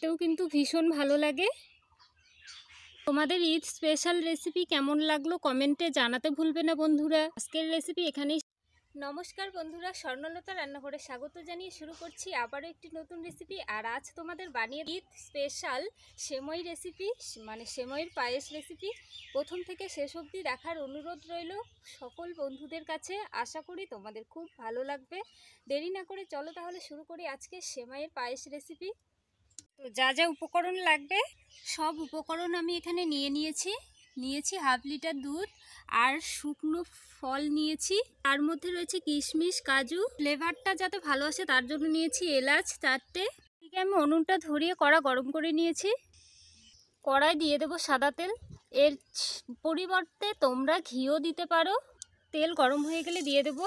খেতেও কিন্তু ভীষণ ভালো লাগে। তোমাদের ঈদ স্পেশাল রেসিপি কেমন লাগলো কমেন্টে জানাতে ভুলবে না বন্ধুরা। আজকের রেসিপি এখানেই। নমস্কার বন্ধুরা, স্বর্ণলতা রান্নাঘরে স্বাগত জানিয়ে শুরু করছি আবারও একটি নতুন রেসিপি। আর আজ তোমাদের বানিয়ে ঈদ স্পেশাল সেমই রেসিপি, মানে সেমইয়ের পায়েস রেসিপি। প্রথম থেকে শেষ অবধি দেখার অনুরোধ রইল সকল বন্ধুদের কাছে। আশা করি তোমাদের খুব ভালো লাগবে। দেরি না করে চলো তাহলে শুরু করি আজকে সেমইয়ের পায়েস রেসিপি। তো যা যা উপকরণ লাগবে সব উপকরণ আমি এখানে নিয়েছি হাফ লিটার দুধ আর শুকনো ফল নিয়েছি। তার মধ্যে রয়েছে কিশমিশ, কাজু। ফ্লেভারটা যাতে ভালো আসে তার জন্য নিয়েছি এলাচ 4টে। এদিকে আমি উনুনটা ধরিয়ে কড়া গরম করে নিয়েছি। কড়াই দিয়ে দেবো সাদা তেল, এর পরিবর্তে তোমরা ঘিও দিতে পারো। তেল গরম হয়ে গেলে দিয়ে দেবো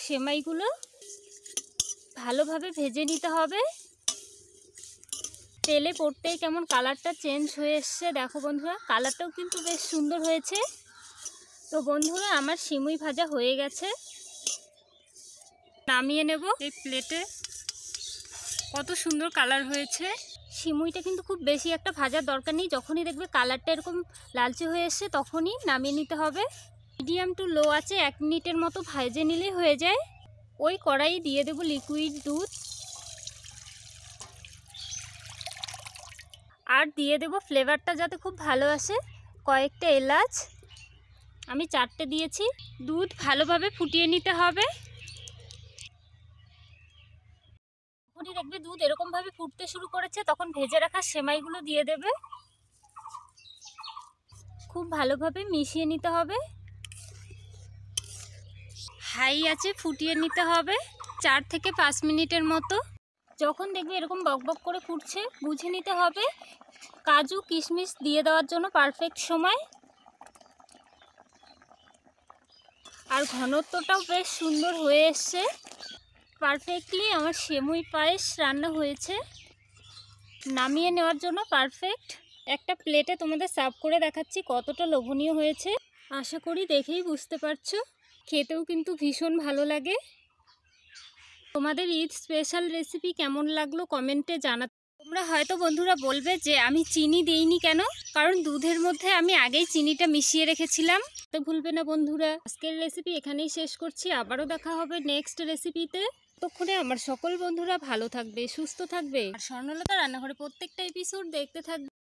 সেমাইগুলো। ভালোভাবে ভেজে নিতে হবে। তেলে পড়তেই কেমন কালারটা চেঞ্জ হয়ে এসছে, দেখো বন্ধুরা, কালারটাও কিন্তু বেশ সুন্দর হয়েছে। তো বন্ধুরা আমার সিমুই ভাজা হয়ে গেছে, নামিয়ে নেব এই প্লেটে। কত সুন্দর কালার হয়েছে। সিমুইটা কিন্তু খুব বেশি একটা ভাজার দরকার নেই, যখনই দেখবে কালারটা এরকম লালচে হয়ে এসছে তখনই নামিয়ে নিতে হবে। মিডিয়াম টু লো আছে 1 মিনিটের মতো ভেজে নিলেই হয়ে যায়। ওই কড়াই দিয়ে দেবো লিকুইড দুধ আর দিয়ে দেব ফ্লেভারটা যাতে খুব ভালো আসে কয়েকটা এলাচ, আমি 4টে দিয়েছি। দুধ ভালোভাবে ফুটিয়ে নিতে হবে। যখনই দেখবে দুধ এরকমভাবে ফুটতে শুরু করেছে তখন ভেজে রাখা সেমাইগুলো দিয়ে দেবে। খুব ভালোভাবে মিশিয়ে নিতে হবে। হাই আছে ফুটিয়ে নিতে হবে 4 থেকে 5 মিনিটের মতো। যখন দেখবে এরকম বকবক করে ফুটছে বুঝে নিতে হবে কাজু কিশমিশ দিয়ে দেওয়ার জন্য পারফেক্ট সময়। আর ঘনত্বটাও বেশ সুন্দর হয়ে এসছে। পারফেক্টলি আমার সেমই পায়েস রান্না হয়েছে। নামিয়ে নেওয়ার জন্য পারফেক্ট। একটা প্লেটে তোমাদের সার্ভ করে দেখাচ্ছি কতটা লোভনীয় হয়েছে। আশা করি দেখেই বুঝতে পারছো। খেতেও কিন্তু ভীষণ ভালো লাগে। তোমাদের ঈদ স্পেশাল রেসিপি কেমন লাগলো কমেন্টে জানাতে। তোমরা হয়তো বন্ধুরা বলবে যে আমি চিনি দিইনি কেন, কারণ দুধের মধ্যে আমি আগেই চিনিটা মিশিয়ে রেখেছিলাম। তো ভুলবে না বন্ধুরা। আজকের রেসিপি এখানেই শেষ করছি, আবারও দেখা হবে নেক্সট রেসিপিতে। ততক্ষণে আমার সকল বন্ধুরা ভালো থাকবে, সুস্থ থাকবে আর স্বর্ণলতা রান্নাঘরে প্রত্যেকটা এপিসোড দেখতে থাকবে।